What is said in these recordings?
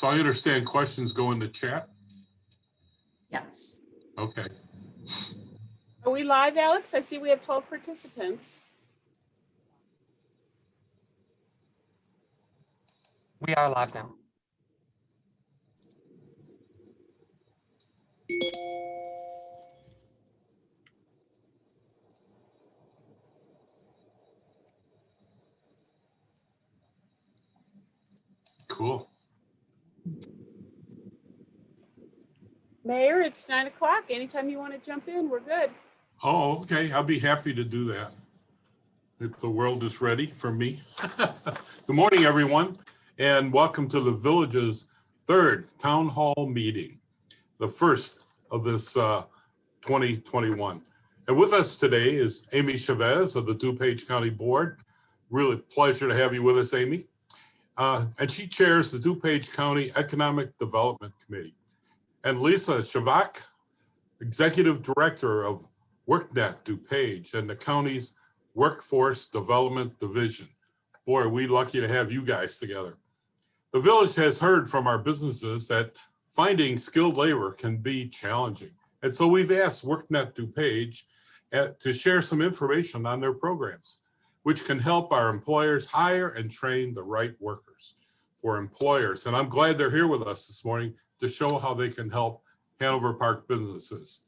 So I understand questions go in the chat? Yes. Okay. Are we live, Alex? I see we have 12 participants. We are live now. Cool. Mayor, it's 9 o'clock. Anytime you want to jump in, we're good. Oh, okay. I'll be happy to do that if the world is ready for me. Good morning, everyone, and welcome to the Village's third town hall meeting, the first of this 2021. And with us today is Amy Chavez of the DuPage County Board. Really pleasure to have you with us, Amy. And she chairs the DuPage County Economic Development Committee. And Lisa Chavez, Executive Director of WorkNet DuPage and the county's Workforce Development Division. Boy, are we lucky to have you guys together. The village has heard from our businesses that finding skilled labor can be challenging. And so we've asked WorkNet DuPage to share some information on their programs, which can help our employers hire and train the right workers for employers. And I'm glad they're here with us this morning to show how they can help Hanover Park businesses.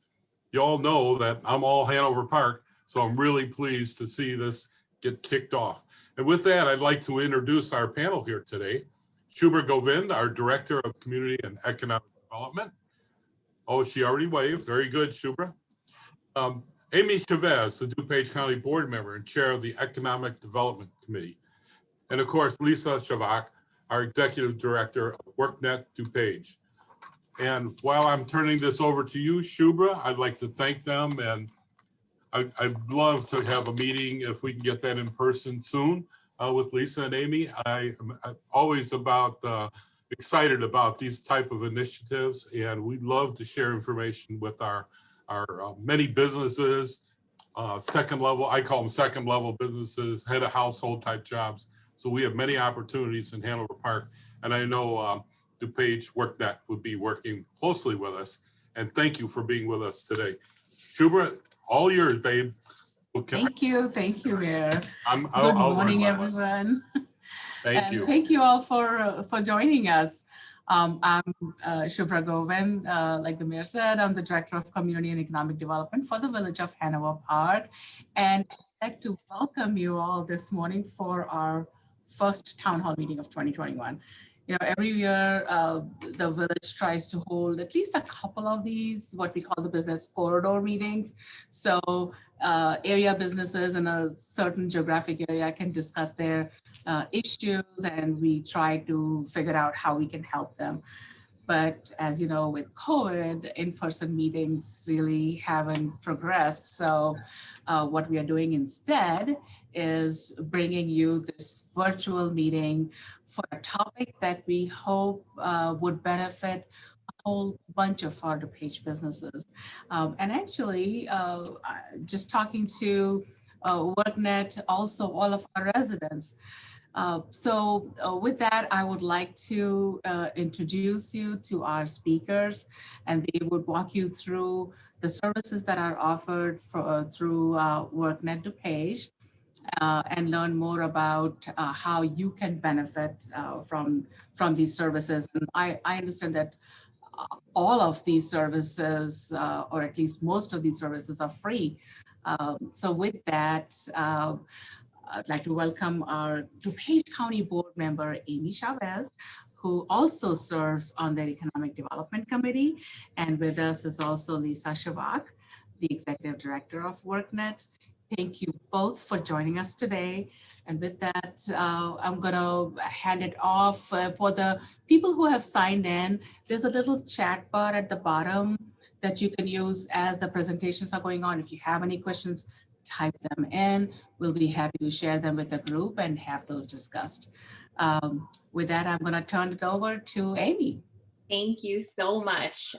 You all know that I'm all Hanover Park, so I'm really pleased to see this get kicked off. And with that, I'd like to introduce our panel here today. Shubha Govind, our Director of Community and Economic Development. Oh, she already waved. Very good, Shubha. Amy Chavez, the DuPage County Board Member and Chair of the Economic Development Committee. And of course, Lisa Chavez, our Executive Director of WorkNet DuPage. And while I'm turning this over to you, Shubha, I'd like to thank them, and I'd love to have a meeting if we can get that in person soon with Lisa and Amy. I'm always excited about these type of initiatives, and we'd love to share information with our many businesses, second level, I call them second level businesses, head of household type jobs. So we have many opportunities in Hanover Park, and I know DuPage WorkNet would be working closely with us. And thank you for being with us today. Shubha, all yours, babe. Okay. Thank you, Mayor. Good morning, everyone. Thank you. Thank you all for joining us. I'm Shubha Govind. Like the Mayor said, I'm the Director of Community and Economic Development for the Village of Hanover Park. And I'd like to welcome you all this morning for our first town hall meeting of 2021. You know, every year the village tries to hold at least a couple of these, what we call the business corridor meetings. So area businesses in a certain geographic area can discuss their issues, and we try to figure out how we can help them. But as you know, with COVID, in-person meetings really haven't progressed. So what we are doing instead is bringing you this virtual meeting for a topic that we hope would benefit a whole bunch of our DuPage businesses. And actually, just talking to WorkNet, also all of our residents. With that, I would like to introduce you to our speakers, and they would walk you through the services that are offered through WorkNet DuPage, and learn more about how you can benefit from these services. And I understand that all of these services, or at least most of these services, are free. So with that, I'd like to welcome our DuPage County Board Member, Amy Chavez, who also serves on the Economic Development Committee. And with us is also Lisa Chavez, the Executive Director of WorkNet. Thank you both for joining us today. And with that, I'm going to hand it off for the people who have signed in. There's a little chat bar at the bottom that you can use as the presentations are going on. If you have any questions, type them in. We'll be happy to share them with the group and have those discussed. With that, I'm going to turn it over to Amy. Thank you so much.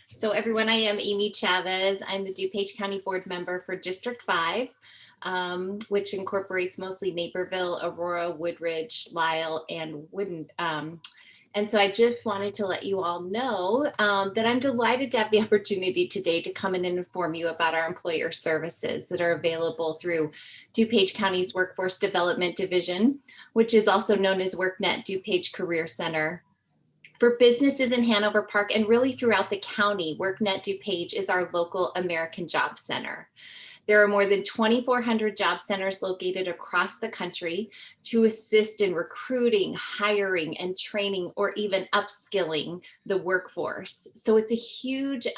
So everyone, I am Amy Chavez. I'm the DuPage County Board Member for District 5, which incorporates mostly Naperville, Aurora, Woodridge, Lisle, and And so I just wanted to let you all know that I'm delighted to have the opportunity today to come in and inform you about our employer services that are available through DuPage County's Workforce Development Division, which is also known as WorkNet DuPage Career Center. For businesses in Hanover Park and really throughout the county, WorkNet DuPage is our local American Job Center. There are more than 2,400 job centers located across the country to assist in recruiting, hiring, and training, or even upskilling the workforce. So it's a huge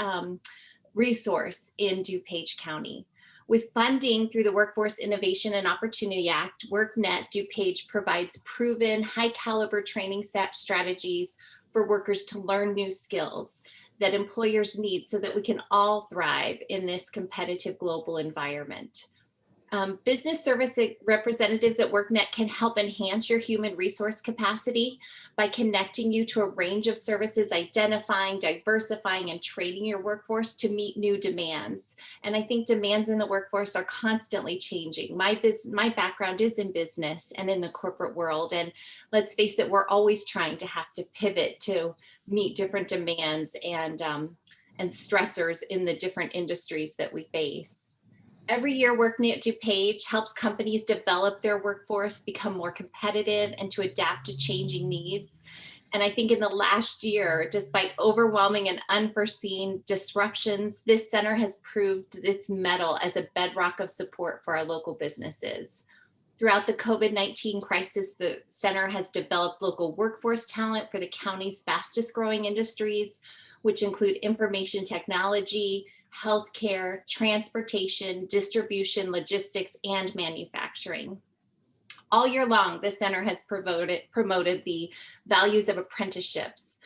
resource in DuPage County. With funding through the Workforce Innovation and Opportunity Act, WorkNet DuPage provides proven high caliber training strategies for workers to learn new skills that employers need so that we can all thrive in this competitive global environment. Business service representatives at WorkNet can help enhance your human resource capacity by connecting you to a range of services, identifying, diversifying, and training your workforce to meet new demands. And I think demands in the workforce are constantly changing. My background is in business and in the corporate world. And let's face it, we're always trying to have to pivot to meet different demands and stressors in the different industries that we face. Every year, WorkNet DuPage helps companies develop their workforce, become more competitive, and to adapt to changing needs. And I think in the last year, despite overwhelming and unforeseen disruptions, this center has proved its mettle as a bedrock of support for our local businesses. Throughout the COVID-19 crisis, the center has developed local workforce talent for the county's fastest growing industries, which include information technology, healthcare, transportation, distribution, logistics, and manufacturing. All year long, the center has promoted the values of apprenticeships,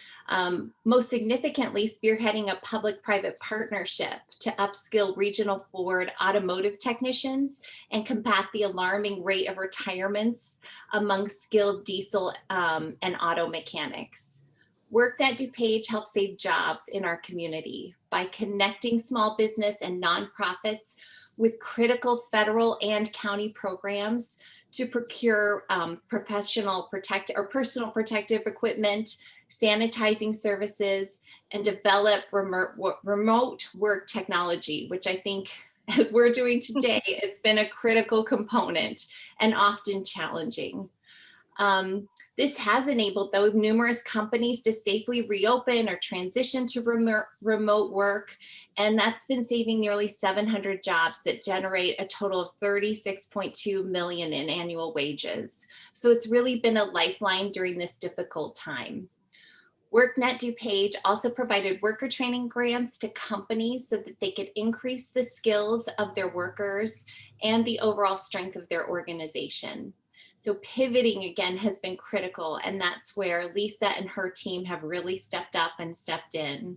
most significantly spearheading a public-private partnership to upskill regional Ford automotive technicians and combat the alarming rate of retirements among skilled diesel and auto mechanics. WorkNet DuPage helps save jobs in our community by connecting small business and nonprofits with critical federal and county programs to procure personal protective equipment, sanitizing services, and develop remote work technology, which I think, as we're doing today, it's been a critical component and often challenging. This has enabled, though, numerous companies to safely reopen or transition to remote work, and that's been saving nearly 700 jobs that generate a total of $36.2 million in annual wages. So it's really been a lifeline during this difficult time. WorkNet DuPage also provided worker training grants to companies so that they could increase the skills of their workers and the overall strength of their organization. So pivoting again has been critical, and that's where Lisa and her team have really stepped up and stepped in.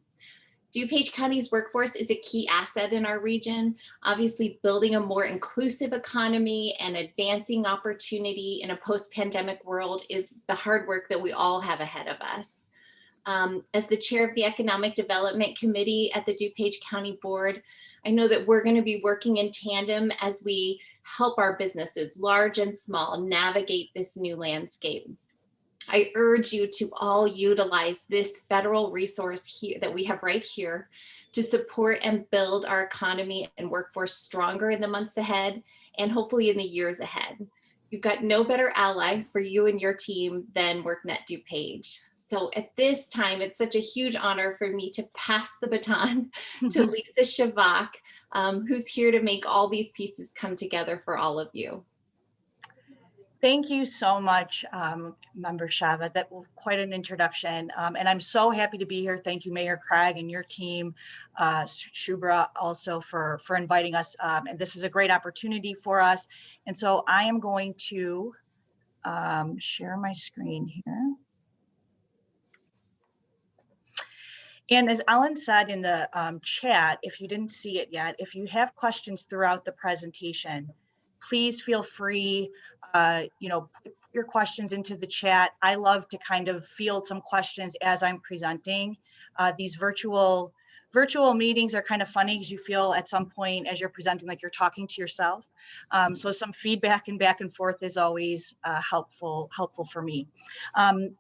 DuPage County's workforce is a key asset in our region. Obviously, building a more inclusive economy and advancing opportunity in a post-pandemic world is the hard work that we all have ahead of us. As the chair of the Economic Development Committee at the DuPage County Board, I know that we're going to be working in tandem as we help our businesses, large and small, navigate this new landscape. I urge you to all utilize this federal resource here that we have right here to support and build our economy and workforce stronger in the months ahead and hopefully in the years ahead. You've got no better ally for you and your team than WorkNet DuPage. So at this time, it's such a huge honor for me to pass the baton to Lisa Chavez, who's here to make all these pieces come together for all of you. Thank you so much, Member Chavez. That was quite an introduction. And I'm so happy to be here. Thank you, Mayor Craig and your team, Shubra, also for inviting us. And this is a great opportunity for us. And so I am going to share my screen here. And as Ellen said in the chat, if you didn't see it yet, if you have questions throughout the presentation, please feel free, put your questions into the chat. I love to kind of field some questions as I'm presenting. These virtual Virtual meetings are kind of funny because you feel at some point as you're presenting like you're talking to yourself. So some feedback and back and forth is always helpful for me.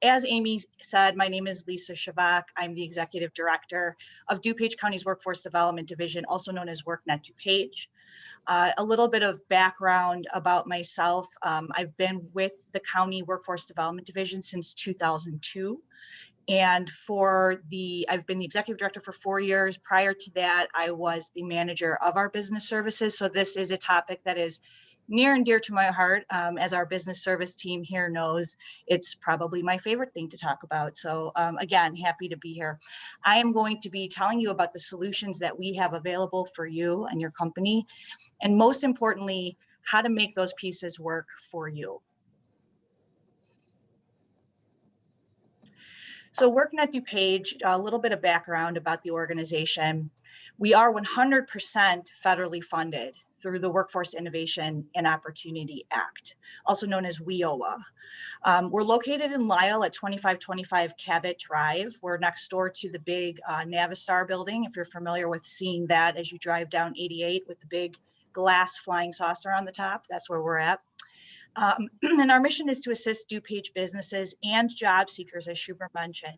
As Amy said, my name is Lisa Shavak. I'm the Executive Director of DuPage County's Workforce Development Division, also known as WorkNet DuPage. A little bit of background about myself. I've been with the County Workforce Development Division since 2002. And I've been the executive director for 4 years. Prior to that, I was the manager of our business services. So this is a topic that is near and dear to my heart. As our business service team here knows, it's probably my favorite thing to talk about. So again, happy to be here. I am going to be telling you about the solutions that we have available for you and your company. And most importantly, how to make those pieces work for you. So WorkNet DuPage, a little bit of background about the organization. We are 100% federally funded through the Workforce Innovation and Opportunity Act, also known as WIOA. We're located in Lisle at 2525 Cabot Drive. We're next door to the big Navistar building, if you're familiar with seeing that as you drive down 88 with the big glass flying saucer on the top. That's where we're at. And our mission is to assist DuPage businesses and job seekers, as Shubra mentioned.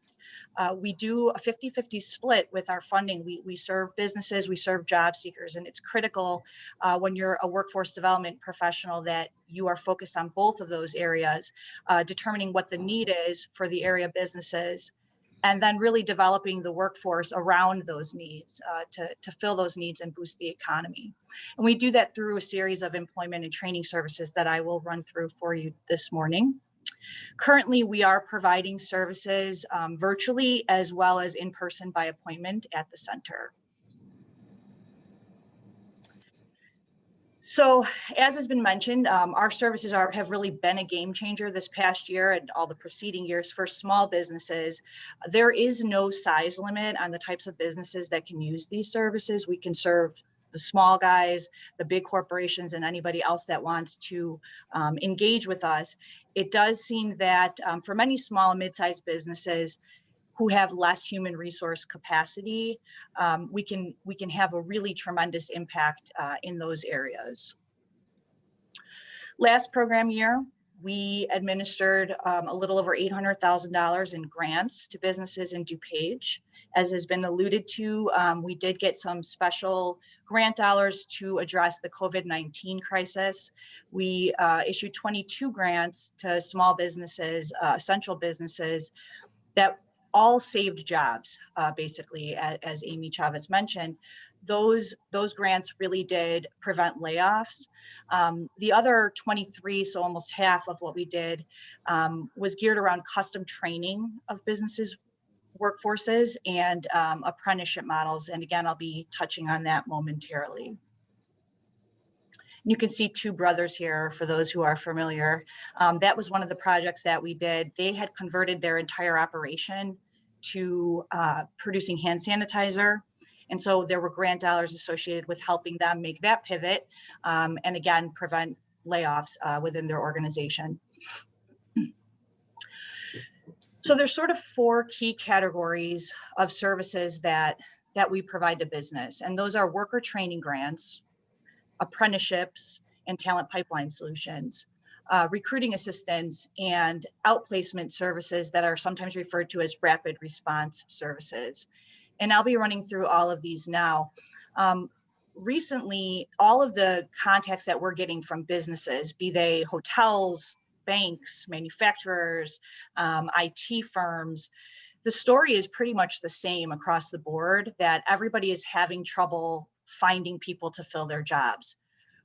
We do a 50-50 split with our funding. We serve businesses, we serve job seekers, and it's critical when you're a workforce development professional that you are focused on both of those areas, determining what the need is for the area businesses, and then really developing the workforce around those needs to fill those needs and boost the economy. And we do that through a series of employment and training services that I will run through for you this morning. Currently, we are providing services virtually as well as in person by appointment at the center. So as has been mentioned, our services have really been a game changer this past year and all the preceding years for small businesses. There is no size limit on the types of businesses that can use these services. We can serve the small guys, the big corporations, and anybody else that wants to engage with us. It does seem that for many small and mid-sized businesses who have less human resource capacity, we can have a really tremendous impact in those areas. Last program year, we administered a little over $800,000 in grants to businesses in DuPage. As has been alluded to, we did get some special grant dollars to address the COVID-19 crisis. We issued 22 grants to small businesses, essential businesses that all saved jobs, basically, as Amy Chavez mentioned. Those grants really did prevent layoffs. The other 23, so almost half of what we did, was geared around custom training of businesses, workforces, and apprenticeship models. And again, I'll be touching on that momentarily. You can see two brothers here for those who are familiar. That was one of the projects that we did. They had converted their entire operation to producing hand sanitizer. And so there were grant dollars associated with helping them make that pivot and again, prevent layoffs within their organization. So there's sort of four key categories of services that we provide to business. And those are worker training grants, apprenticeships, and talent pipeline solutions, recruiting assistance, and outplacement services that are sometimes referred to as rapid response services. And I'll be running through all of these now. Recently, all of the contacts that we're getting from businesses, be they hotels, banks, manufacturers, IT firms, the story is pretty much the same across the board, that everybody is having trouble finding people to fill their jobs,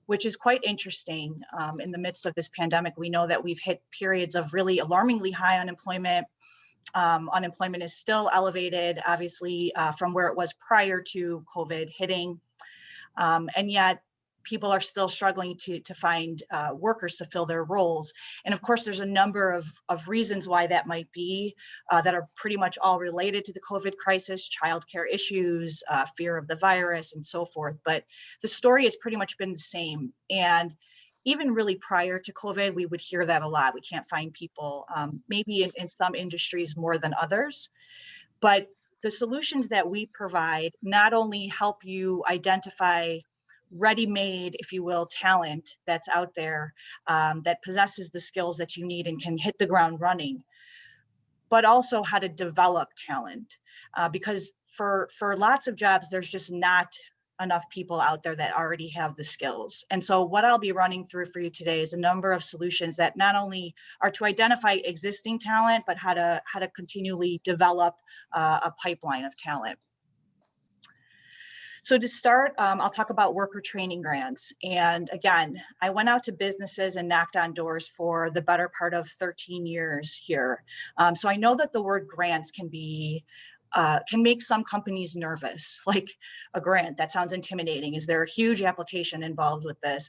which is quite interesting. In the midst of this pandemic, we know that we've hit periods of really alarmingly high unemployment. Unemployment is still elevated, obviously, from where it was prior to COVID hitting. And yet people are still struggling to find workers to fill their roles. And of course, there's a number of reasons why that might be that are pretty much all related to the COVID crisis, childcare issues, fear of the virus, and so forth. But the story has pretty much been the same. And even really prior to COVID, we would hear that a lot. We can't find people, maybe in some industries more than others. But the solutions that we provide not only help you identify ready-made, if you will, talent that's out there that possesses the skills that you need and can hit the ground running, but also how to develop talent. Because for lots of jobs, there's just not enough people out there that already have the skills. And so what I'll be running through for you today is a number of solutions that not only are to identify existing talent, but how to continually develop a pipeline of talent. So to start, I'll talk about worker training grants. And again, I went out to businesses and knocked on doors for the better part of 13 years here. So I know that the word grants can make some companies nervous, like a grant. That sounds intimidating. Is there a huge application involved with this?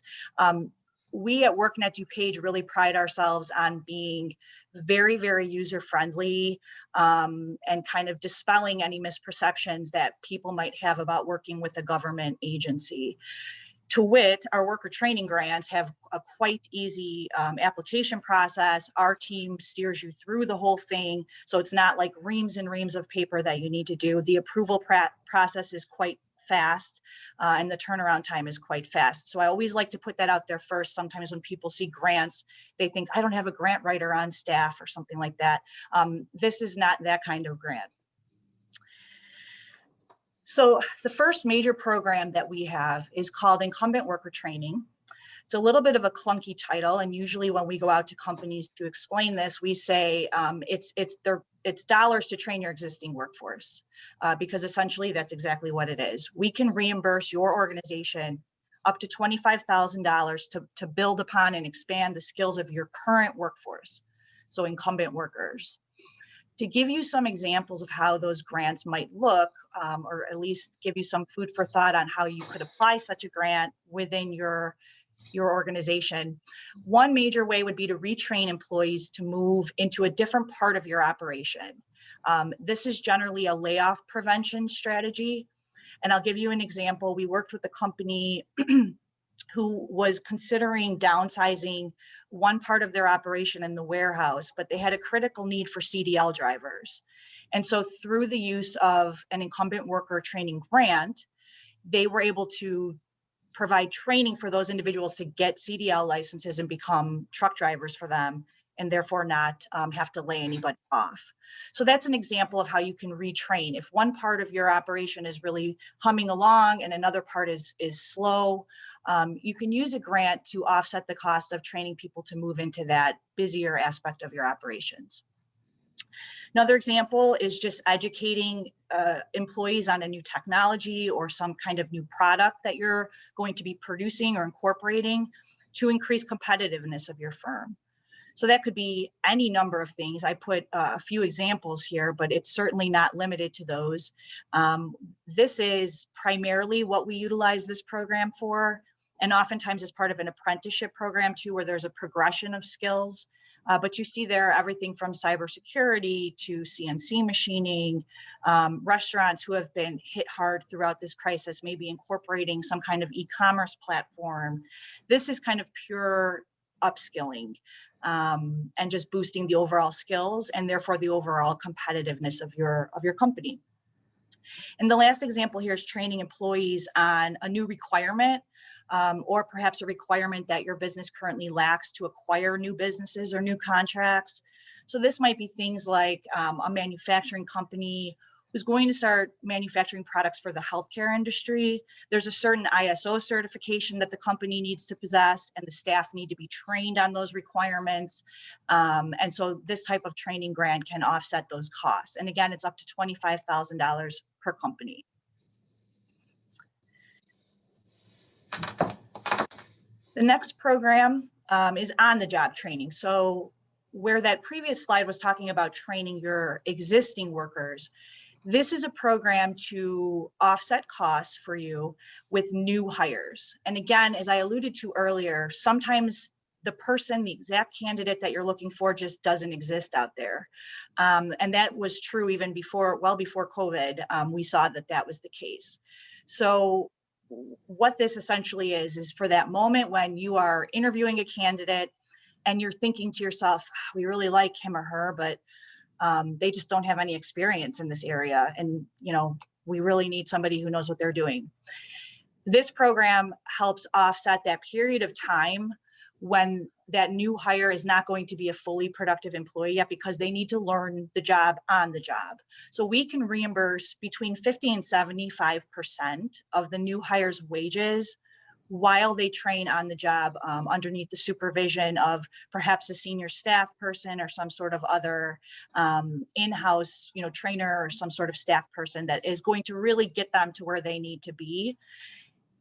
We at WorkNet DuPage really pride ourselves on being very, very user-friendly and kind of dispelling any misperceptions that people might have about working with a government agency. To wit, our worker training grants have a quite easy application process. Our team steers you through the whole thing. So it's not like reams and reams of paper that you need to do. The approval process is quite fast and the turnaround time is quite fast. So I always like to put that out there first. Sometimes when people see grants, they think, I don't have a grant writer on staff or something like that. This is not that kind of grant. So the first major program that we have is called Incumbent Worker Training. It's a little bit of a clunky title, and usually when we go out to companies to explain this, we say it's dollars to train your existing workforce, because essentially that's exactly what it is. We can reimburse your organization up to $25,000 to build upon and expand the skills of your current workforce, so incumbent workers. To give you some examples of how those grants might look, or at least give you some food for thought on how you could apply such a grant within your organization. One major way would be to retrain employees to move into a different part of your operation. This is generally a layoff prevention strategy. And I'll give you an example. We worked with a company who was considering downsizing one part of their operation in the warehouse, but they had a critical need for CDL drivers. And so through the use of an incumbent worker training grant, they were able to provide training for those individuals to get CDL licenses and become truck drivers for them, and therefore not have to lay anybody off. So that's an example of how you can retrain. If one part of your operation is really humming along and another part is slow, you can use a grant to offset the cost of training people to move into that busier aspect of your operations. Another example is just educating employees on a new technology or some kind of new product that you're going to be producing or incorporating to increase competitiveness of your firm. So that could be any number of things. I put a few examples here, but it's certainly not limited to those. This is primarily what we utilize this program for, and oftentimes as part of an apprenticeship program too, where there's a progression of skills. But you see there everything from cybersecurity to CNC machining, restaurants who have been hit hard throughout this crisis, maybe incorporating some kind of e-commerce platform. This is kind of pure upskilling and just boosting the overall skills and therefore the overall competitiveness of your company. And the last example here is training employees on a new requirement or perhaps a requirement that your business currently lacks to acquire new businesses or new contracts. So this might be things like a manufacturing company who's going to start manufacturing products for the healthcare industry. There's a certain ISO certification that the company needs to possess, and the staff need to be trained on those requirements. And so this type of training grant can offset those costs. And again, it's up to $25,000 per company. The next program is on-the-job training. So where that previous slide was talking about training your existing workers, this is a program to offset costs for you with new hires. And again, as I alluded to earlier, sometimes the person, the exact candidate that you're looking for just doesn't exist out there. And that was true even before, well before COVID, we saw that that was the case. So what this essentially is for that moment when you are interviewing a candidate and you're thinking to yourself, we really like him or her, but They just don't have any experience in this area. And, we really need somebody who knows what they're doing. This program helps offset that period of time when that new hire is not going to be a fully productive employee yet, because they need to learn the job on the job. So we can reimburse between 50 and 75% of the new hire's wages while they train on the job, underneath the supervision of perhaps a senior staff person or some sort of other in-house, trainer or some sort of staff person that is going to really get them to where they need to be.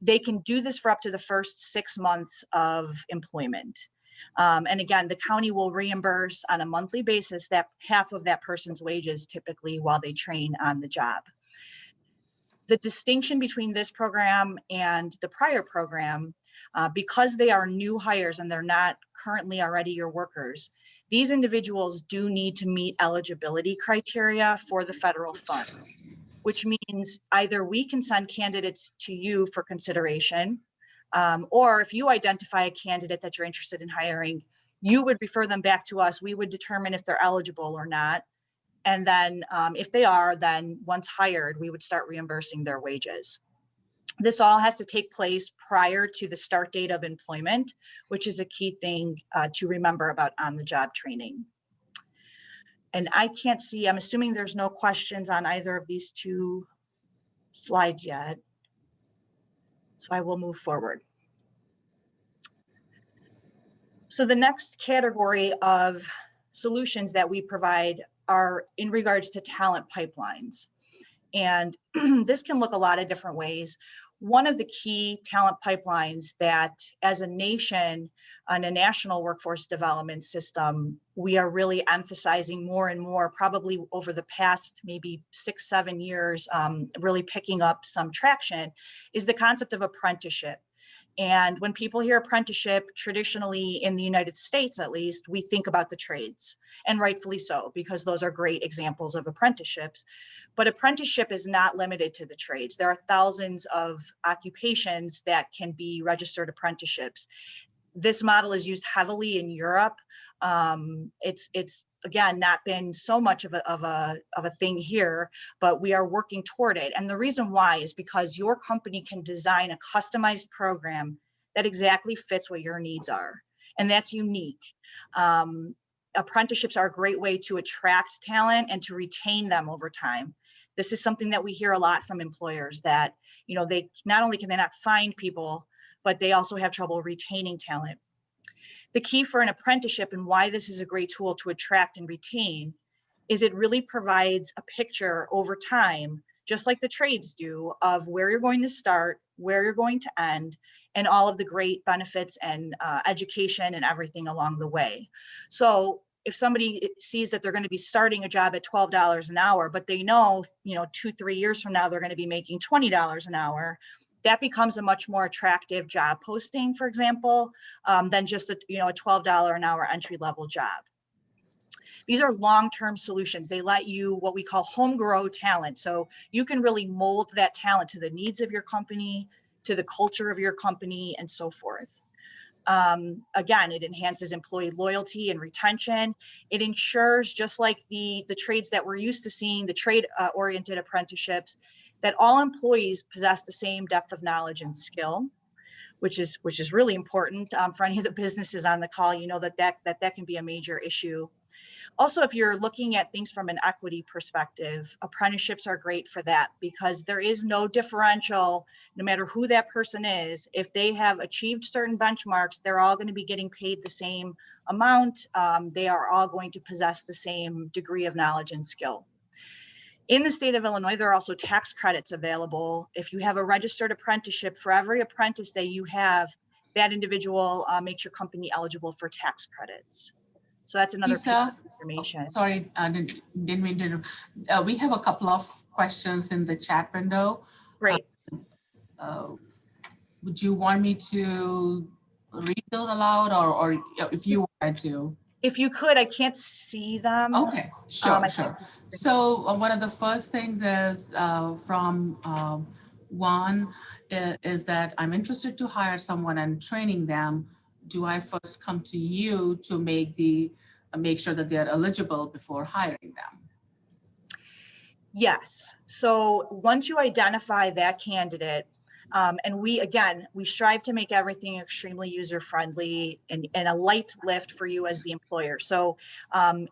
They can do this for up to the first 6 months of employment. And again, the county will reimburse on a monthly basis that half of that person's wages typically while they train on the job. The distinction between this program and the prior program, because they are new hires and they're not currently already your workers, these individuals do need to meet eligibility criteria for the federal fund, which means either we can send candidates to you for consideration, or if you identify a candidate that you're interested in hiring, you would refer them back to us. We would determine if they're eligible or not. And then if they are, then once hired, we would start reimbursing their wages. This all has to take place prior to the start date of employment, which is a key thing to remember about on-the-job training. And I can't see, I'm assuming there's no questions on either of these two slides yet. So I will move forward. So the next category of solutions that we provide are in regards to talent pipelines. And this can look a lot of different ways. One of the key talent pipelines that as a nation on a national workforce development system, we are really emphasizing more and more, probably over the past maybe 6-7 years, really picking up some traction, is the concept of apprenticeship. And when people hear apprenticeship, traditionally in the United States, at least, we think about the trades, and rightfully so, because those are great examples of apprenticeships. But apprenticeship is not limited to the trades. There are thousands of occupations that can be registered apprenticeships. This model is used heavily in Europe. It's again not been so much of a thing here, but we are working toward it. And the reason why is because your company can design a customized program that exactly fits what your needs are, and that's unique. Apprenticeships are a great way to attract talent and to retain them over time. This is something that we hear a lot from employers, that they not only can they not find people, but they also have trouble retaining talent. The key for an apprenticeship and why this is a great tool to attract and retain is it really provides a picture over time, just like the trades do, of where you're going to start, where you're going to end, and all of the great benefits and education and everything along the way. So if somebody sees that they're going to be starting a job at $12 an hour, but they know, 2-3 years from now, they're going to be making $20 an hour, that becomes a much more attractive job posting, for example, than just a $12 an hour entry-level job. These are long-term solutions. They let you what we call home grow talent. So you can really mold that talent to the needs of your company, to the culture of your company, and so forth. Again, it enhances employee loyalty and retention. It ensures, just like the trades that we're used to seeing, the trade-oriented apprenticeships, that all employees possess the same depth of knowledge and skill, which is really important for any of the businesses on the call. That can be a major issue. Also, if you're looking at things from an equity perspective, apprenticeships are great for that, because there is no differential, no matter who that person is. If they have achieved certain benchmarks, they're all going to be getting paid the same amount. They are all going to possess the same degree of knowledge and skill. In the state of Illinois, there are also tax credits available. If you have a registered apprenticeship, for every apprentice that you have, that individual makes your company eligible for tax credits. So that's another piece of information. Sorry, I didn't mean to interrupt. We have a couple of questions in the chat window. Great. Would you want me to read those aloud, or if you wanted to? If you could, I can't see them. Okay, sure. So one of the first things is from Juan, is that I'm interested to hire someone and training them. Do I first come to you to make the make sure that they are eligible before hiring them? Yes. So once you identify that candidate, and we strive to make everything extremely user-friendly and a light lift for you as the employer. So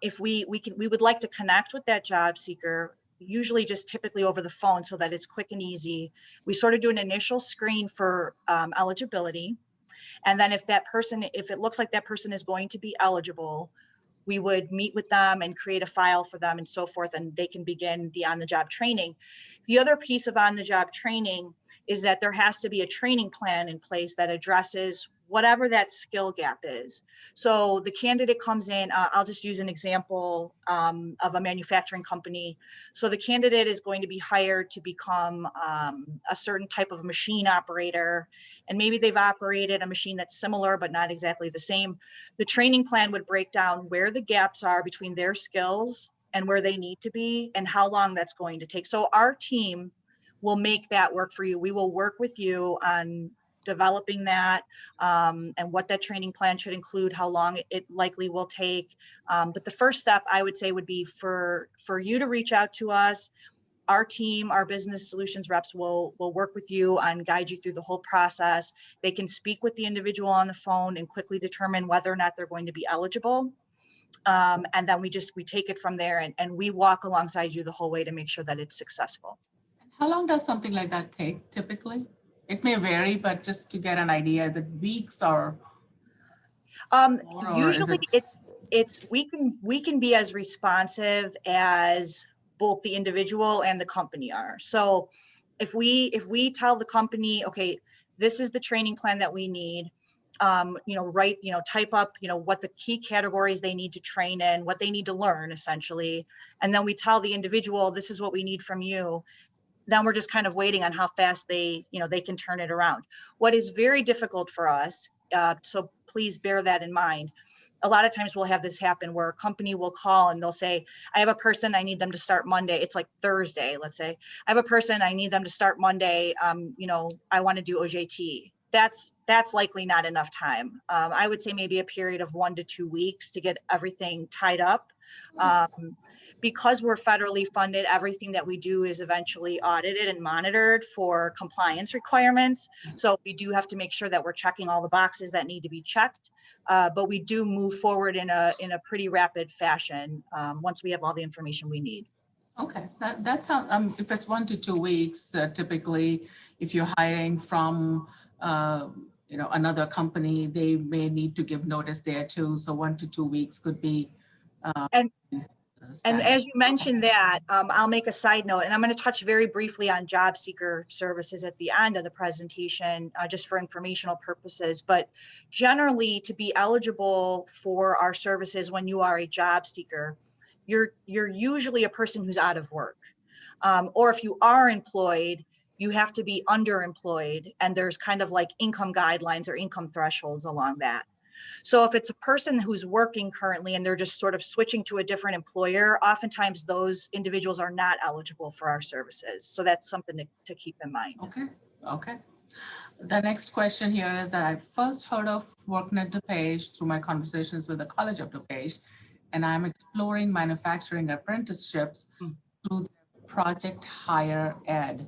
if we would like to connect with that job seeker, usually just typically over the phone so that it's quick and easy. We sort of do an initial screen for eligibility. And then if it looks like that person is going to be eligible, we would meet with them and create a file for them and so forth, and they can begin the on-the-job training. The other piece of on-the-job training is that there has to be a training plan in place that addresses whatever that skill gap is. So the candidate comes in, I'll just use an example of a manufacturing company. So the candidate is going to be hired to become a certain type of machine operator, and maybe they've operated a machine that's similar but not exactly the same. The training plan would break down where the gaps are between their skills and where they need to be and how long that's going to take. So our team will make that work for you. We will work with you on developing that and what that training plan should include, how long it likely will take. But the first step I would say would be for you to reach out to us. Our team, our business solutions reps will work with you and guide you through the whole process. They can speak with the individual on the phone and quickly determine whether or not they're going to be eligible. And then we take it from there and we walk alongside you the whole way to make sure that it's successful. How long does something like that take typically? It may vary, but just to get an idea, is it weeks or more, Usually or is it's we can be as responsive as both the individual and the company are. So if we tell the company, okay, this is the training plan that we need, type up, what the key categories they need to train in, what they need to learn essentially. And then we tell the individual, this is what we need from you. Then we're just kind of waiting on how fast they can turn it around. What is very difficult for us, so please bear that in mind. A lot of times we'll have this happen where a company will call and they'll say, I have a person, I need them to start Monday. It's like Thursday, let's say. I have a person, I need them to start Monday. I want to do OJT. That's likely not enough time. I would say maybe a period of 1 to 2 weeks to get everything tied up. Because we're federally funded, everything that we do is eventually audited and monitored for compliance requirements. So we do have to make sure that we're checking all the boxes that need to be checked. But we do move forward in a pretty rapid fashion once we have all the information we need. Okay, that sounds, if it's 1 to 2 weeks, typically, if you're hiring from, another company, they may need to give notice there too. So 1 to 2 weeks could be. And as you mentioned that, I'll make a side note, and I'm going to touch very briefly on job seeker services at the end of the presentation, just for informational purposes. But generally, to be eligible for our services when you are a job seeker, you're usually a person who's out of work. Or if you are employed, you have to be underemployed, and there's kind of like income guidelines or income thresholds along that. So if it's a person who's working currently and they're just sort of switching to a different employer, oftentimes those individuals are not eligible for our services. So that's something to keep in mind. Okay. The next question here is that I first heard of WorkNet DuPage through my conversations with the College of DuPage, and I'm exploring manufacturing apprenticeships through the Project Hire Ed.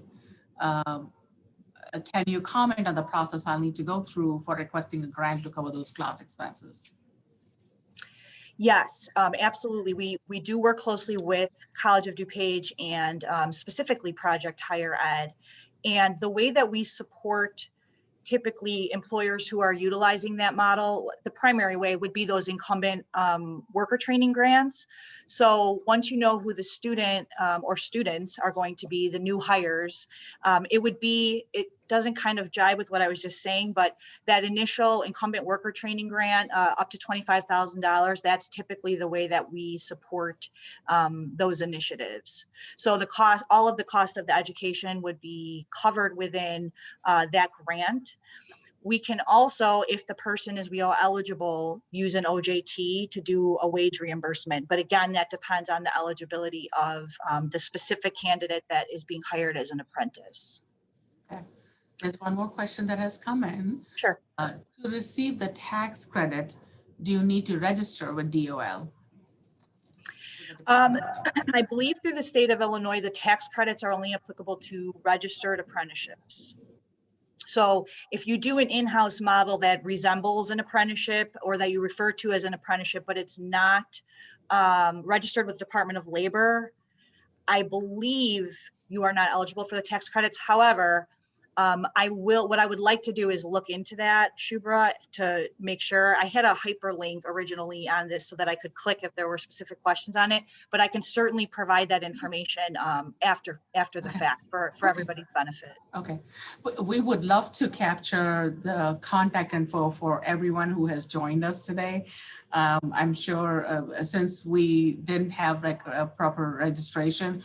Can you comment on the process I'll need to go through for requesting a grant to cover those class expenses? Yes, absolutely. We do work closely with College of DuPage and specifically Project Hire Ed. And the way that we support typically employers who are utilizing that model, the primary way would be those incumbent worker training grants. So once you know who the student or students are going to be, the new hires, it doesn't kind of jive with what I was just saying, but that initial incumbent worker training grant up to $25,000, that's typically the way that we support those initiatives. So all of the cost of the education would be covered within that grant. We can also, if the person is eligible, use an OJT to do a wage reimbursement. But again, that depends on the eligibility of the specific candidate that is being hired as an apprentice. Okay. There's one more question that has come in. Sure. To receive the tax credit, do you need to register with DOL? I believe through the state of Illinois, the tax credits are only applicable to registered apprenticeships. So if you do an in-house model that resembles an apprenticeship or that you refer to as an apprenticeship, but it's not registered with Department of Labor, I believe you are not eligible for the tax credits. However, what I would like to do is look into that, Shubra, to make sure. I had a hyperlink originally on this so that I could click if there were specific questions on it, but I can certainly provide that information after the fact for everybody's benefit. Okay, we would love to capture the contact info for everyone who has joined us today. I'm sure since we didn't have like a proper registration,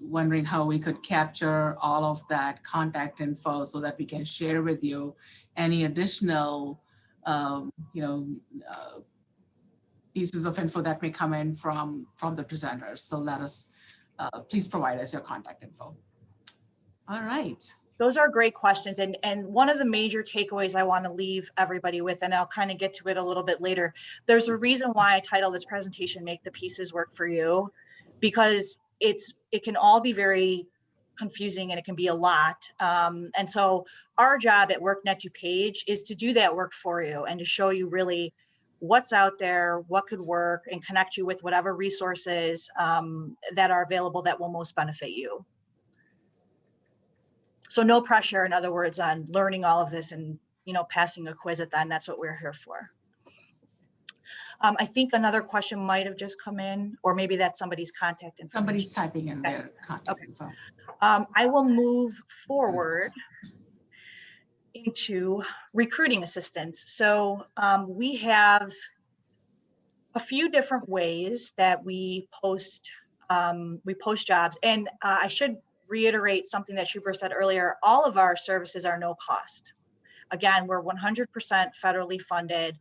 wondering how we could capture all of that contact info so that we can share with you any additional, pieces of info that may come in from the presenters. So let us, please provide us your contact info. All right. Those are great questions. And one of the major takeaways I want to leave everybody with, and I'll kind of get to it a little bit later, there's a reason why I titled this presentation, Make the Pieces Work for You, because it can all be very confusing and it can be a lot. And so our job at WorkNet DuPage is to do that work for you and to show you really what's out there, what could work, and connect you with whatever resources that are available that will most benefit you. So no pressure, in other words, on learning all of this and passing a quiz at the end. That's what we're here for. I think another question might have just come in, or maybe that's somebody's contact information. Somebody's typing in their contact info. I will move forward into recruiting assistance. So we have a few different ways that we post jobs, and I should reiterate something that Shubra said earlier. All of our services are no cost. Again, we're 100% federally funded.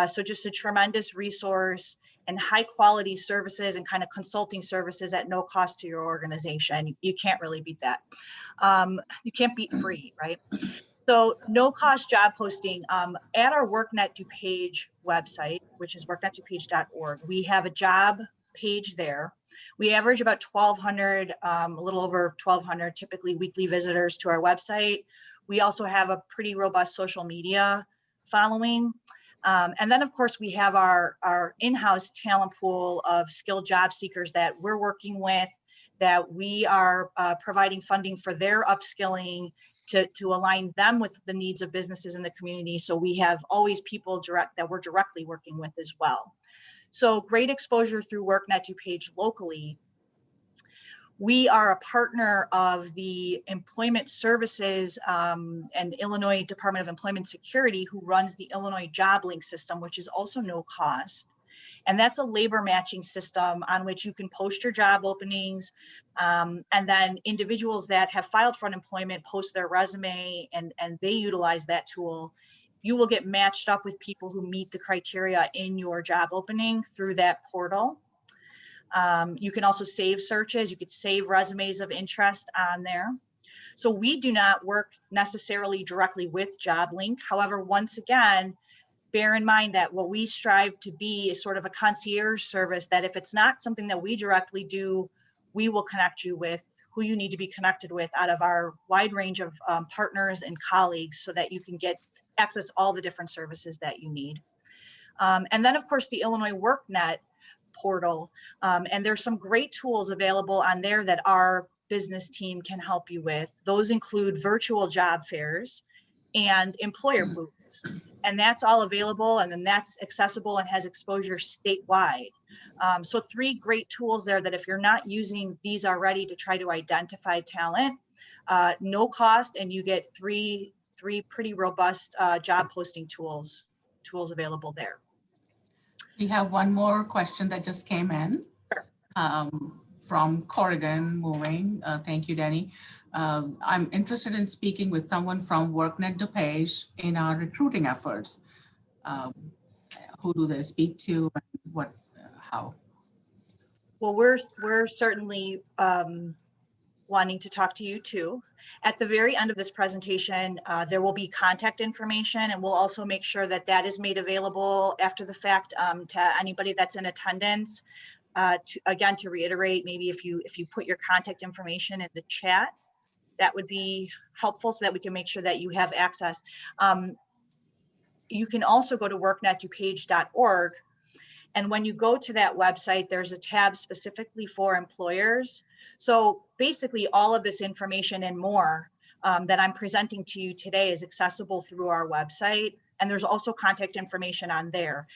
So just a tremendous resource and high quality services and kind of consulting services at no cost to your organization. You can't really beat that. You can't beat free, right? So no cost job posting. At our WorkNet DuPage website, which is worknetdupage.org, we have a job page there. We average about 1,200, a little over 1,200 typically weekly visitors to our website. We also have a pretty robust social media following. And then of course we have our in-house talent pool of skilled job seekers that we're working with, that we are providing funding for their upskilling to align them with the needs of businesses in the community. So we have always people that we're directly working with as well. So great exposure through WorkNet DuPage locally. We are a partner of the Employment Services and Illinois Department of Employment Security, who runs the Illinois Job Link system, which is also no cost. And that's a labor matching system on which you can post your job openings. And then individuals that have filed for unemployment post their resume and they utilize that tool. You will get matched up with people who meet the criteria in your job opening through that portal. You can also save searches. You could save resumes of interest on there. So we do not work necessarily directly with JobLink. However, once again, bear in mind that what we strive to be is sort of a concierge service, that if it's not something that we directly do, we will connect you with who you need to be connected with out of our wide range of partners and colleagues, so that you can access all the different services that you need. And then of course the Illinois WorkNet portal. And there's some great tools available on there that our business team can help you with. Those include virtual job fairs and employer booths. And that's all available, and then that's accessible and has exposure statewide. So 3 great tools there that if you're not using these already to try to identify talent, no cost, and you get three pretty robust job posting tools available there. We have one more question that just came in from Corrigan Moving. Thank you, Danny. I'm interested in speaking with someone from WorkNet DuPage in our recruiting efforts. Who do they speak to and how? Well, we're certainly wanting to talk to you too. At the very end of this presentation, there will be contact information, and we'll also make sure that that is made available after the fact to anybody that's in attendance. to reiterate, maybe if you put your contact information in the chat, that would be helpful so that we can make sure that you have access. You can also go to worknetdupage.org. And when you go to that website, there's a tab specifically for employers. So basically all of this information and more that I'm presenting to you today is accessible through our website. And there's also contact information on there.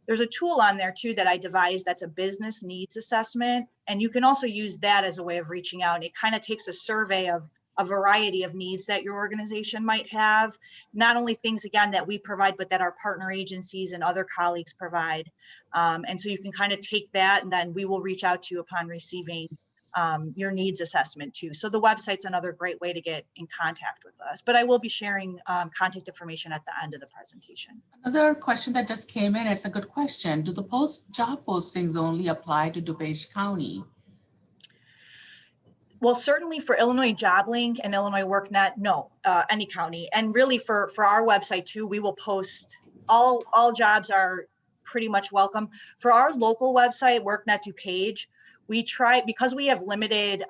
There's a tool on there too that I devised that's a business needs assessment. And you can also use that as a way of reaching out. And it kind of takes a survey of a variety of needs that your organization might have, not only things again that we provide, but that our partner agencies and other colleagues provide. And so you can kind of take that and then we will reach out to you upon receiving your needs assessment too. So the website's another great way to get in contact with us, but I will be sharing contact information at the end of the presentation. Another question that just came in, it's a good question. Do the job postings only apply to DuPage County? Well, certainly for Illinois JobLink and Illinois WorkNet, no, any county. And really for our website too, we will post all jobs are pretty much welcome. For our local website, WorkNet DuPage, we try, because we have limited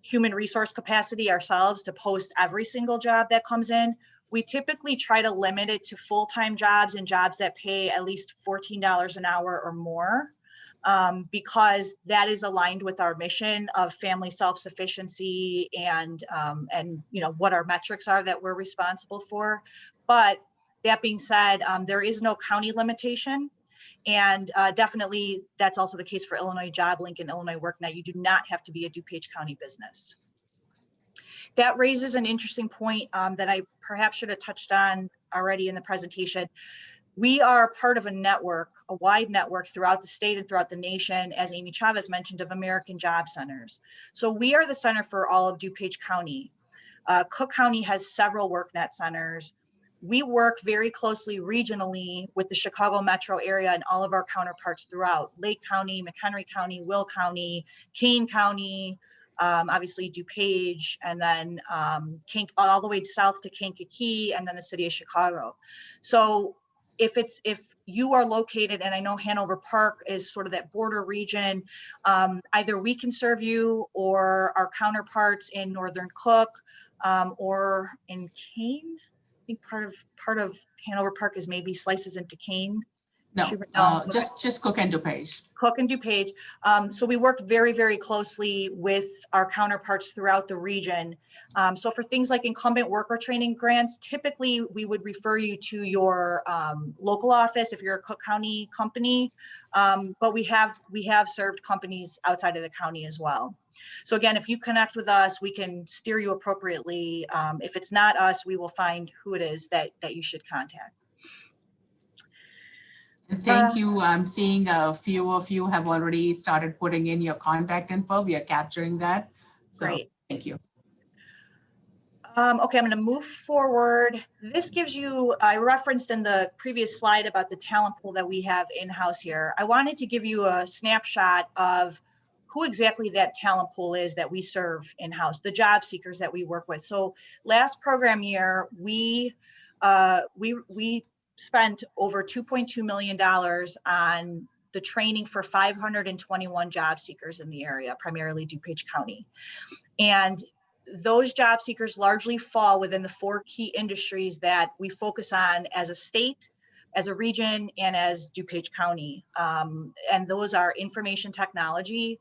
human resource capacity ourselves to post every single job that comes in, we typically try to limit it to full-time jobs and jobs that pay at least $14 an hour or more. Because that is aligned with our mission of family self-sufficiency and you know what our metrics are that we're responsible for. But that being said, there is no county limitation, and definitely that's also the case for Illinois JobLink and Illinois WorkNet. You do not have to be a DuPage County business. That raises an interesting point that I perhaps should have touched on already in the presentation. We are part of a network, a wide network throughout the state and throughout the nation, as Amy Chavez mentioned, of American Job Centers. So we are the center for all of DuPage County. Cook County has several WorkNet centers. We work very closely regionally with the Chicago metro area and all of our counterparts throughout Lake County, McHenry County, Will County, Kane County, obviously DuPage, and then all the way south to Kankakee, and then the city of Chicago. So if you are located, and I know Hanover Park is sort of that border region, either we can serve you or our counterparts in Northern Cook or in Kane. I think part of Hanover Park is maybe slices into Kane. No, just Cook and DuPage. Cook and DuPage. So we work very, very closely with our counterparts throughout the region. So for things like incumbent worker training grants, typically we would refer you to your local office if you're a Cook County company. But we have served companies outside of the county as well. So again, if you connect with us, we can steer you appropriately. If it's not us, we will find who it is that you should contact. Thank you. I'm seeing a few of you have already started putting in your contact info. We are capturing that. So great. Thank you. Okay, I'm going to move forward. This gives you, I referenced in the previous slide about the talent pool that we have in-house here. I wanted to give you a snapshot of who exactly that talent pool is that we serve in-house, the job seekers that we work with. So last program year, we spent over $2.2 million on the training for 521 job seekers in the area, primarily DuPage County. And those job seekers largely fall within the 4 key industries that we focus on as a state, as a region, and as DuPage County. And those are information technology,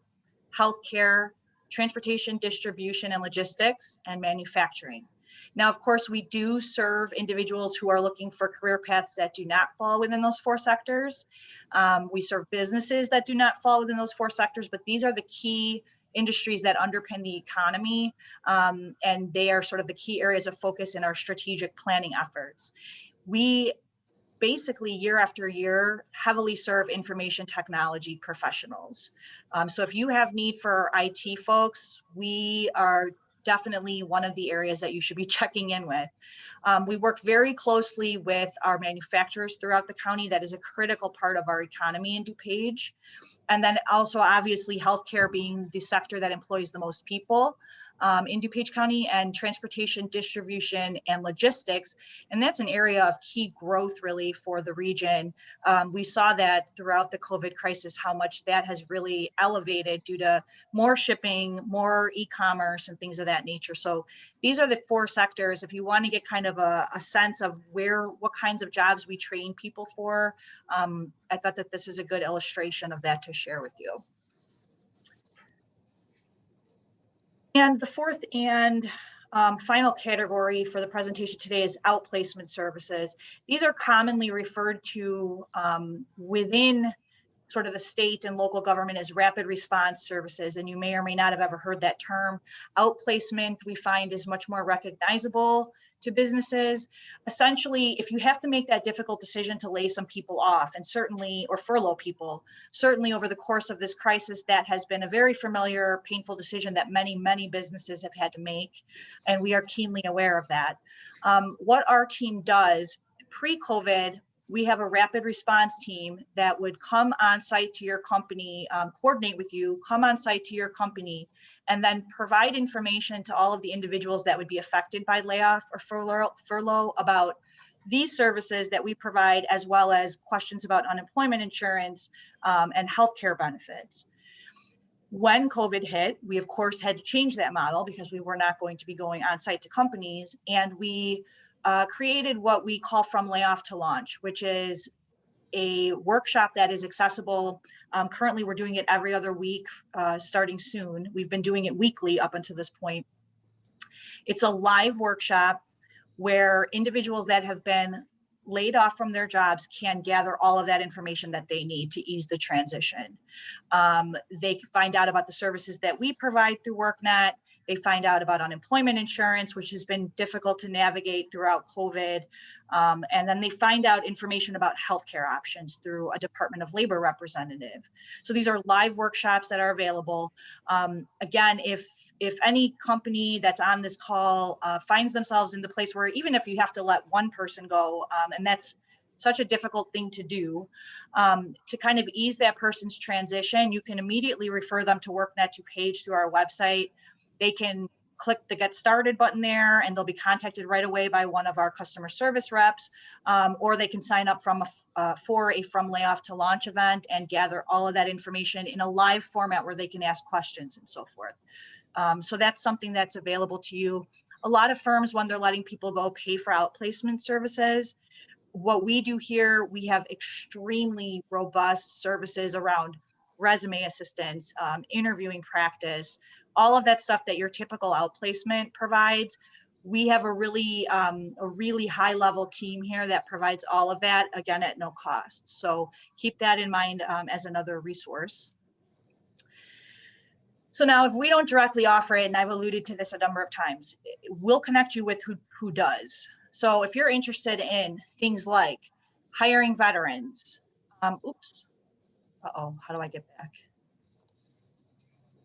healthcare, transportation, distribution and logistics, and manufacturing. Now, of course, we do serve individuals who are looking for career paths that do not fall within those 4 sectors. We serve businesses that do not fall within those 4 sectors, but these are the key industries that underpin the economy, and they are sort of the key areas of focus in our strategic planning efforts. We basically year after year heavily serve information technology professionals. So if you have need for IT folks, we are definitely one of the areas that you should be checking in with. We work very closely with our manufacturers throughout the county. That is a critical part of our economy in DuPage. And then also obviously healthcare being the sector that employs the most people. in DuPage County, and transportation, distribution, and logistics. And that's an area of key growth really for the region. We saw that throughout the COVID crisis, how much that has really elevated due to more shipping, more e-commerce and things of that nature. So these are the 4 sectors. If you want to get kind of a sense of what kinds of jobs we train people for, I thought that this is a good illustration of that to share with you. And the 4th and final category for the presentation today is outplacement services. These are commonly referred to within sort of the state and local government as rapid response services. And you may or may not have ever heard that term. Outplacement, we find, is much more recognizable to businesses. Essentially, if you have to make that difficult decision to lay some people off, and certainly, or furlough people, certainly over the course of this crisis, that has been a very familiar, painful decision that many, many businesses have had to make. And we are keenly aware of that. What our team does pre-COVID, we have a rapid response team that would come on site to your company, coordinate with you, come on site to your company, and then provide information to all of the individuals that would be affected by layoff or furlough about these services that we provide, as well as questions about unemployment insurance and healthcare benefits. When COVID hit, we of course had to change that model because we were not going to be going on site to companies, and we created what we call From Layoff to Launch, which is a workshop that is accessible. Currently, we're doing it every other week, starting soon. We've been doing it weekly up until this point. It's a live workshop where individuals that have been laid off from their jobs can gather all of that information that they need to ease the transition. They can find out about the services that we provide through WorkNet. They find out about unemployment insurance, which has been difficult to navigate throughout COVID. And then they find out information about healthcare options through a Department of Labor representative. So these are live workshops that are available. Again, if any company that's on this call finds themselves in the place where even if you have to let one person go, and that's such a difficult thing to do, to kind of ease that person's transition, you can immediately refer them to WorkNet DuPage through our website. They can click the Get Started button there, and they'll be contacted right away by one of our customer service reps, or they can sign up for a From Layoff to Launch event and gather all of that information in a live format where they can ask questions and so forth. So that's something that's available to you. A lot of firms, when they're letting people go, pay for outplacement services. What we do here, we have extremely robust services around resume assistance, interviewing practice, all of that stuff that your typical outplacement provides. We have a really high level team here that provides all of that, again, at no cost. So keep that in mind as another resource. So now if we don't directly offer it, and I've alluded to this a number of times, we'll connect you with who does. So if you're interested in things like hiring veterans, oops, uh-oh, how do I get back?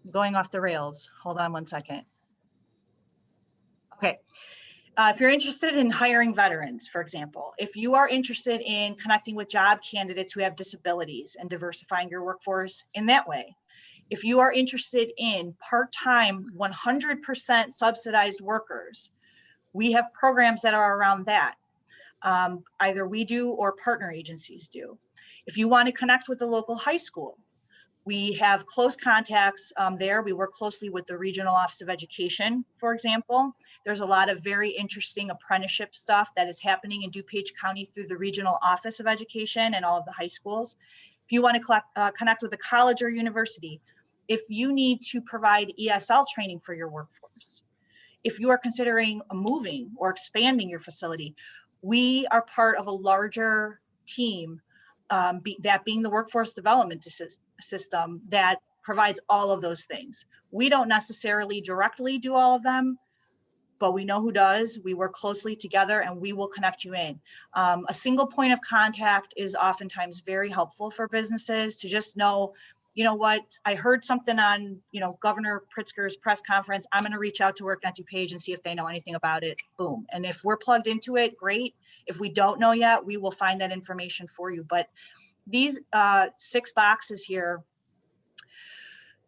I'm going off the rails. Hold on one second. Okay. If you're interested in hiring veterans, for example, if you are interested in connecting with job candidates who have disabilities and diversifying your workforce in that way, if you are interested in part-time, 100% subsidized workers, we have programs that are around that. Either we do or partner agencies do. If you want to connect with the local high school, we have close contacts there. We work closely with the Regional Office of Education, for example. There's a lot of very interesting apprenticeship stuff that is happening in DuPage County through the Regional Office of Education and all of the high schools. If you want to connect with a college or university, if you need to provide ESL training for your workforce, if you are considering moving or expanding your facility, we are part of a larger team, that being the workforce development system that provides all of those things. We don't necessarily directly do all of them, but we know who does. We work closely together and we will connect you in. A single point of contact is oftentimes very helpful for businesses to just know, you know what, I heard something on, Governor Pritzker's press conference. I'm going to reach out to WorkNet DuPage and see if they know anything about it. Boom. And if we're plugged into it, great. If we don't know yet, we will find that information for you. But these 6 boxes here,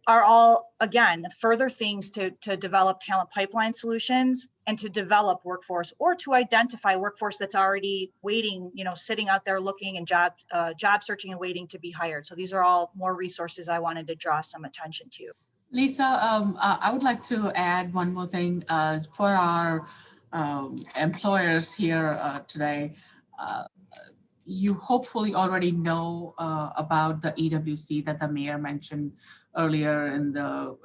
are all, again, further things to develop talent pipeline solutions and to develop workforce, or to identify workforce that's already waiting, sitting out there looking and job searching and waiting to be hired. So these are all more resources I wanted to draw some attention to. Lisa, I would like to add one more thing for our employers here today. You hopefully already know about the EWC that the mayor mentioned earlier in the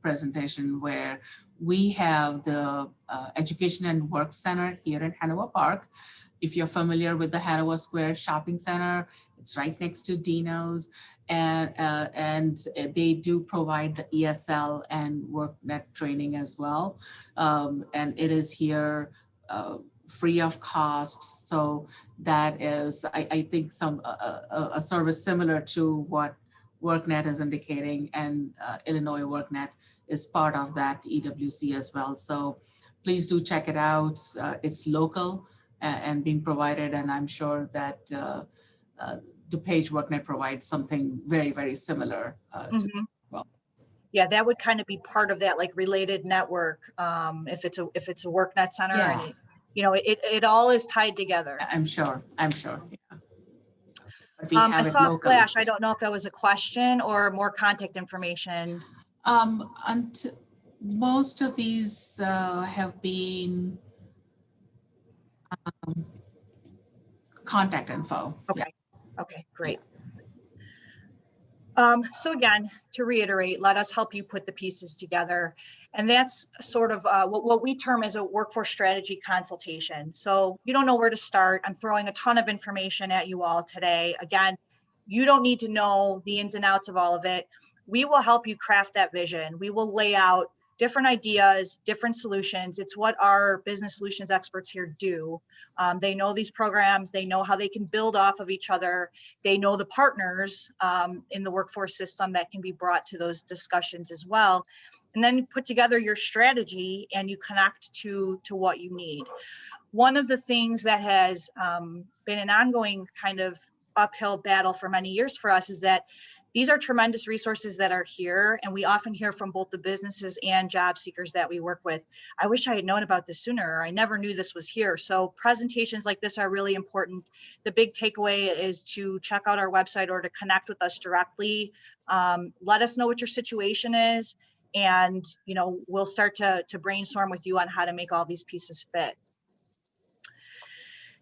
presentation, where we have the Education and Work Center here in Hanover Park. If you're familiar with the Hanover Square Shopping Center, it's right next to Dino's, and they do provide the ESL and WorkNet training as well. And it is here free of cost. So that is, I think, a service similar to what WorkNet is indicating, and Illinois WorkNet is part of that EWC as well. So please do check it out. It's local and being provided, and I'm sure that DuPage WorkNet provides something very, very similar. Yeah, that would kind of be part of that, like, related network. If it's a WorkNet center, Yeah. and it all is tied together. I'm sure. Yeah. But we I have it saw a locally. flash. I don't know if that was a question or more contact information. And most of these have been contact info. Okay. Okay, great. So again, to reiterate, let us help you put the pieces together. And that's sort of what we term as a workforce strategy consultation. So you don't know where to start. I'm throwing a ton of information at you all today. Again, you don't need to know the ins and outs of all of it. We will help you craft that vision. We will lay out different ideas, different solutions. It's what our business solutions experts here do. They know these programs. They know how they can build off of each other. They know the partners in the workforce system that can be brought to those discussions as well. And then you put together your strategy and you connect to what you need. One of the things that has been an ongoing kind of uphill battle for many years for us is that these are tremendous resources that are here, and we often hear from both the businesses and job seekers that we work with, I wish I had known about this sooner, or I never knew this was here. So presentations like this are really important. The big takeaway is to check out our website or to connect with us directly. Let us know what your situation is, and we'll start to brainstorm with you on how to make all these pieces fit.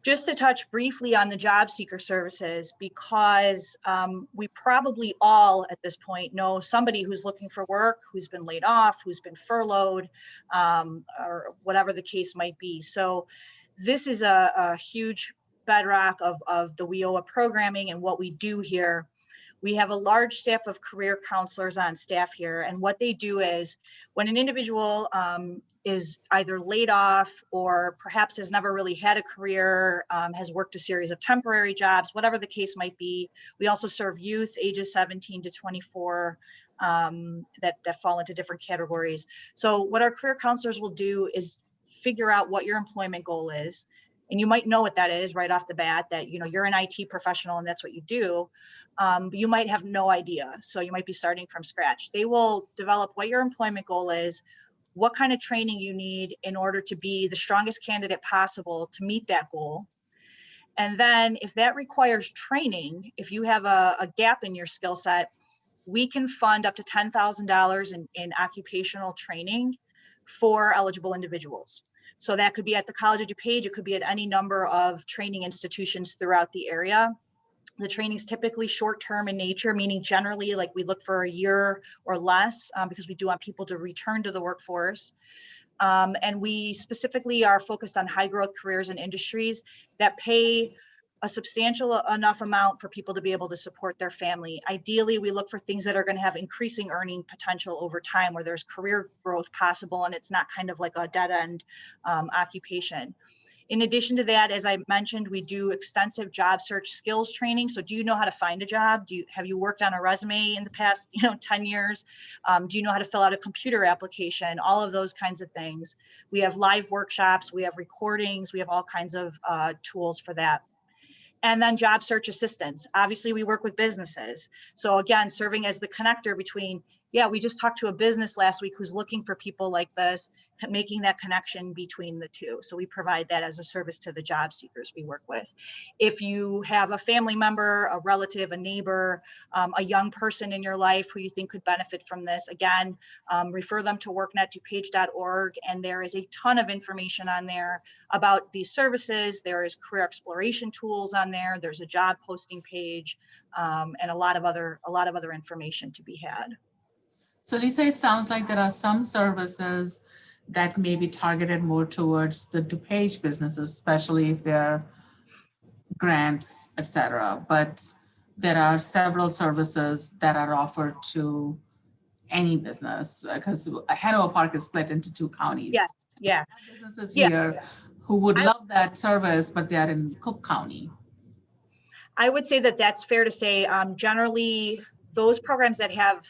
Just to touch briefly on the job seeker services, because we probably all at this point know somebody who's looking for work, who's been laid off, who's been furloughed, or whatever the case might be. So this is a huge bedrock of the WIOA programming and what we do here. We have a large staff of career counselors on staff here, and what they do is when an individual is either laid off or perhaps has never really had a career, has worked a series of temporary jobs, whatever the case might be. We also serve youth ages 17 to 24 that fall into different categories. So what our career counselors will do is figure out what your employment goal is. And you might know what that is right off the bat, that you're an IT professional and that's what you do. But you might have no idea. So you might be starting from scratch. They will develop what your employment goal is, what kind of training you need in order to be the strongest candidate possible to meet that goal. And then if that requires training, if you have a gap in your skill set, we can fund up to $10,000 in occupational training for eligible individuals. So that could be at the College of DuPage, it could be at any number of training institutions throughout the area. The training is typically short-term in nature, meaning generally like we look for a year or less because we do want people to return to the workforce. And we specifically are focused on high growth careers and industries that pay a substantial enough amount for people to be able to support their family. Ideally, we look for things that are going to have increasing earning potential over time, where there's career growth possible and it's not kind of like a dead end occupation. In addition to that, as I mentioned, we do extensive job search skills training. So do you know how to find a job? Have you worked on a resume in the past 10 years? Do you know how to fill out a computer application? All of those kinds of things. We have live workshops, we have recordings, we have all kinds of tools for that. And then job search assistance. Obviously, we work with businesses. So again, serving as the connector between yeah, we just talked to a business last week who's looking for people like this, making that connection between the two. So we provide that as a service to the job seekers we work with. If you have a family member, a relative, a neighbor, a young person in your life who you think could benefit from this, again, refer them to WorkNet, DuPage.org, and there is a ton of information on there about these services. There is career exploration tools on there. There's a job posting page, and a lot of other information to be had. So Lisa, it sounds like there are some services that may be targeted more towards the DuPage businesses, especially if they're grants, et cetera. But there are several services that are offered to any business because Hanover Park is split into 2 counties. Yes, yeah. Businesses Yeah. here who would love that service, but they are in Cook County. I would say that that's fair to say. Generally, those programs that have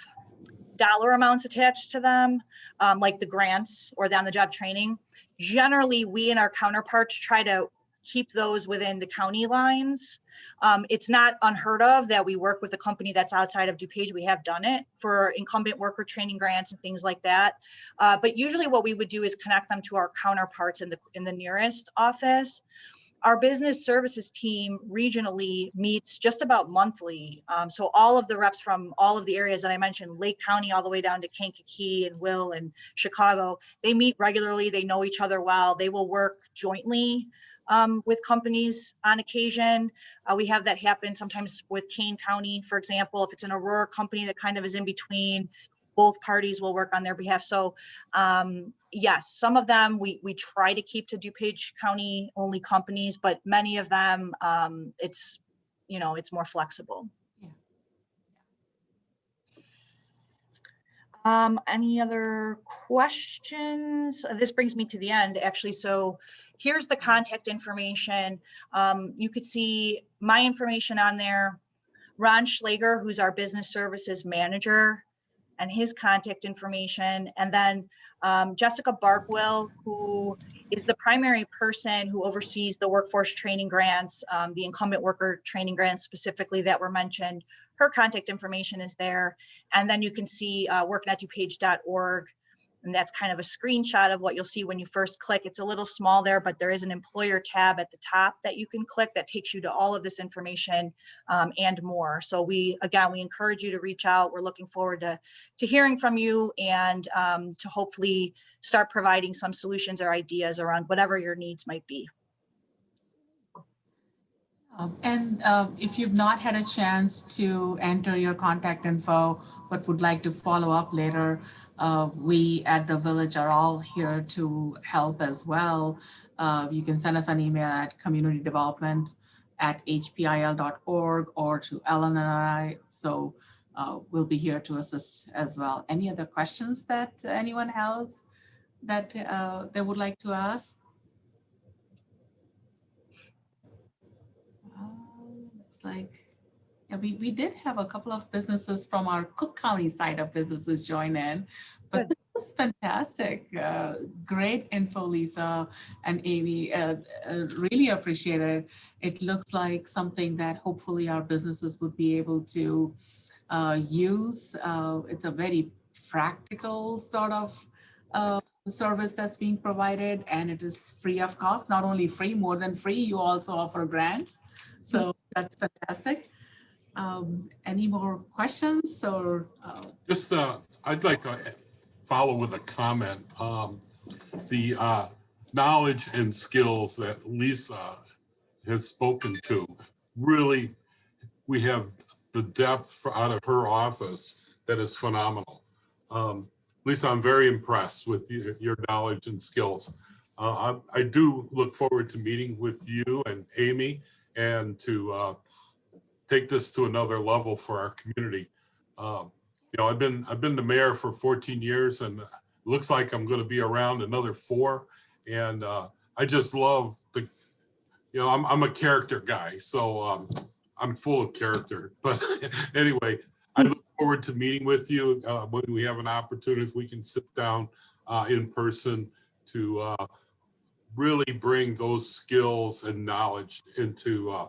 dollar amounts attached to them, like the grants or the on-the-job training, generally we and our counterparts try to keep those within the county lines. It's not unheard of that we work with a company that's outside of DuPage. We have done it for incumbent worker training grants and things like that. But usually what we would do is connect them to our counterparts in the nearest office. Our business services team regionally meets just about monthly. So all of the reps from all of the areas that I mentioned, Lake County, all the way down to Kankakee and Will and Chicago, they meet regularly. They know each other well. They will work jointly with companies on occasion. We have that happen sometimes with Kane County, for example, if it's an Aurora company that kind of is in between, both parties will work on their behalf. So yes, some of them we try to keep to DuPage County only companies, but many of them it's more flexible. Yeah. Any other questions? This brings me to the end, actually. So here's the contact information. You could see my information on there. Ron Schlager, who's our business services manager, and his contact information. And then Jessica Barkwell, who is the primary person who oversees the workforce training grants, the incumbent worker training grants specifically that were mentioned. Her contact information is there. And then you can see worknetdupage.org. And that's kind of a screenshot of what you'll see when you first click. It's a little small there, but there is an employer tab at the top that you can click that takes you to all of this information and more. So we encourage you to reach out. We're looking forward to hearing from you and to hopefully start providing some solutions or ideas around whatever your needs might be. And if you've not had a chance to enter your contact info, but would like to follow up later, we at the Village are all here to help as well. You can send us an email at communitydevelopment@hpil.org or to Ellen and I. So we'll be here to assist as well. Any other questions that anyone has that they would like to ask? Looks like, yeah, we did have a couple of businesses from our Cook County side of businesses join in, but this was fantastic. Great info, Lisa and Amy. Really appreciate it. It looks like something that hopefully our businesses would be able to use. It's a very practical sort of service that's being provided, and it is free of cost. Not only free, more than free, you also offer grants. So that's fantastic. Any more questions or? Just, I'd like to follow with a comment. The knowledge and skills that Lisa has spoken to, really, we have the depth out of her office that is phenomenal. Lisa, I'm very impressed with your knowledge and skills. I do look forward to meeting with you and Amy and to take this to another level for our community. I've been the mayor for 14 years, and it looks like I'm going to be around another 4. And I just love I'm a character guy, so I'm full of character. But anyway, I look forward to meeting with you when we have an opportunity, if we can sit down in person to really bring those skills and knowledge into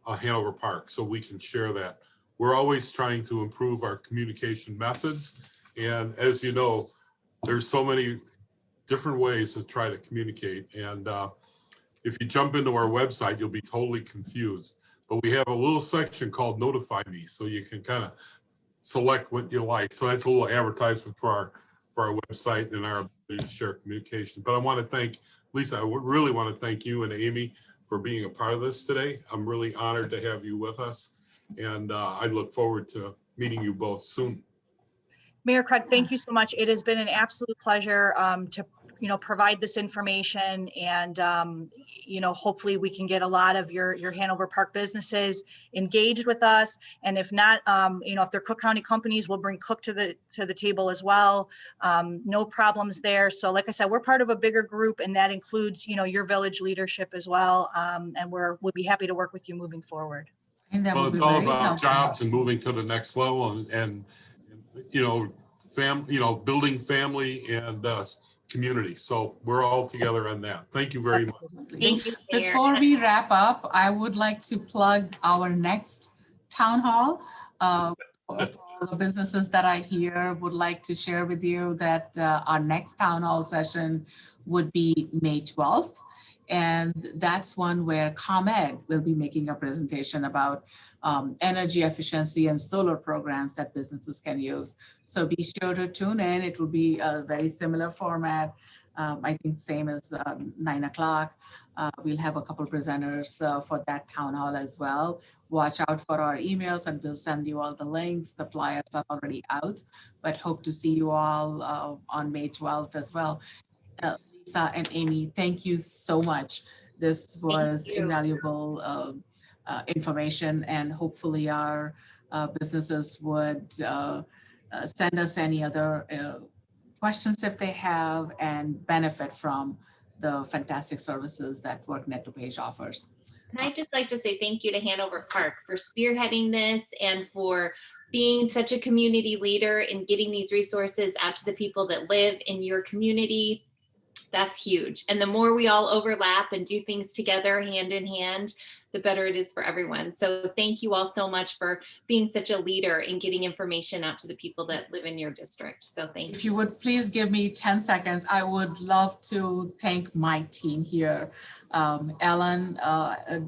Hanover Park, so we can share that we're always trying to improve our communication methods. And as you know, there's so many different ways to try to communicate. And if you jump into our website, you'll be totally confused. But we have a little section called Notify Me, so you can kind of select what you like. So that's a little advertisement for our website and our ability to share communication. But I want to thank Lisa. I really want to thank you and Amy for being a part of this today. I'm really honored to have you with us, and I look forward to meeting you both soon. Mayor Craig, thank you so much. It has been an absolute pleasure to provide this information, and hopefully we can get a lot of your Hanover Park businesses engaged with us. And if not, if they're Cook County companies, we'll bring Cook to the table as well. No problems there. So like I said, we're part of a bigger group, and that includes your village leadership as well. And we'll be happy to work with you moving forward. And that Well, would it's be all very about helpful. jobs and moving to the next level, and building family and community. So we're all together on that. Thank you very much. Absolutely. Thank you, Mayor. Before we wrap up, I would like to plug our next town hall. For the businesses that I here would like to share with you that our next town hall session would be May 12th. And that's one where ComEd will be making a presentation about energy efficiency and solar programs that businesses can use. So be sure to tune in. It will be a very similar format. I think same as 9 o'clock. We'll have a couple presenters for that town hall as well. Watch out for our emails, and we'll send you all the links. The flyers are already out, but hope to see you all on May 12th as well. Lisa and Amy, thank you so much. This was invaluable information, and hopefully our businesses would send us any other questions if they have, and benefit from the fantastic services that WorkNet DuPage offers. And I'd just like to say thank you to Hanover Park for spearheading this and for being such a community leader in getting these resources out to the people that live in your community. That's huge. And the more we all overlap and do things together hand in hand, the better it is for everyone. So thank you all so much for being such a leader in getting information out to the people that live in your district. So thank you. If you would please give me 10 seconds, I would love to thank my team here. Ellen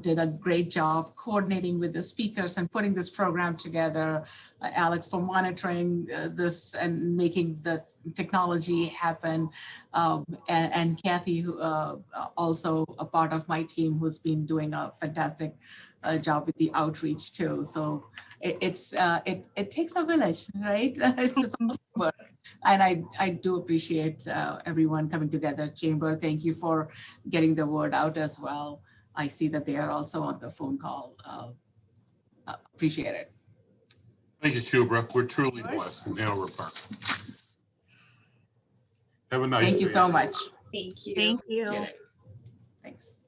did a great job coordinating with the speakers and putting this program together. Alex for monitoring this and making the technology happen. And Kathy, who also a part of my team, who's been doing a fantastic job with the outreach too. So it takes a village, right? It's work. And I do appreciate everyone coming together. Chamber, thank you for getting the word out as well. I see that they are also on the phone call. Appreciate it. Thank you, Shubra. We're truly blessed in Hanover Park. Have a nice day. Thank you so much. Thank you. Thank you. Appreciate it. Thanks.